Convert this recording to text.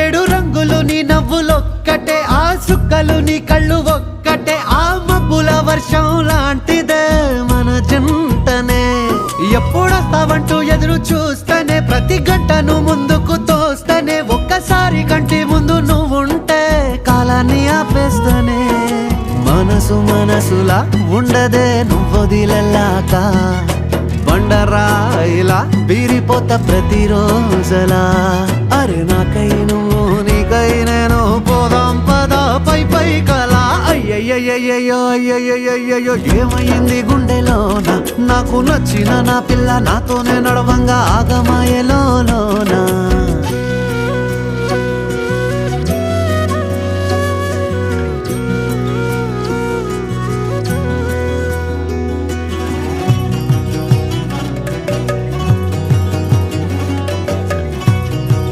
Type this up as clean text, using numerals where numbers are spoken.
ఏడు రంగులు నీ నవ్వులొక్కటే, ఆ సుక్కలు నీ కళ్ళు ఒక్కటే, ఆ మబ్బుల వర్షం లాంటిదే మన జంటనే. ఎప్పుడొస్తావంటూ ఎదురు చూస్తేనే, ప్రతి గంటను ముందుకు తోస్తేనే, ఒక్కసారి కంటి ముందు నువ్వుంటే కాలాన్ని ఆపేస్తేనే. మనసు మనసులా ఉండదే నువ్వొదిలెళ్ళాక, బండరాయిలా బీరిపోత ప్రతిరోజలా. అరే నాకై నువ్వు నీకై నేను, పోదాం పదా పై పై కలా. అయ్యయ్యయ్యో అయ్యయ్యయ్యో ఏమైంది గుండెలోన, నాకు నచ్చిన నా పిల్ల నాతోనే నడవంగా ఆగమాయలోనా.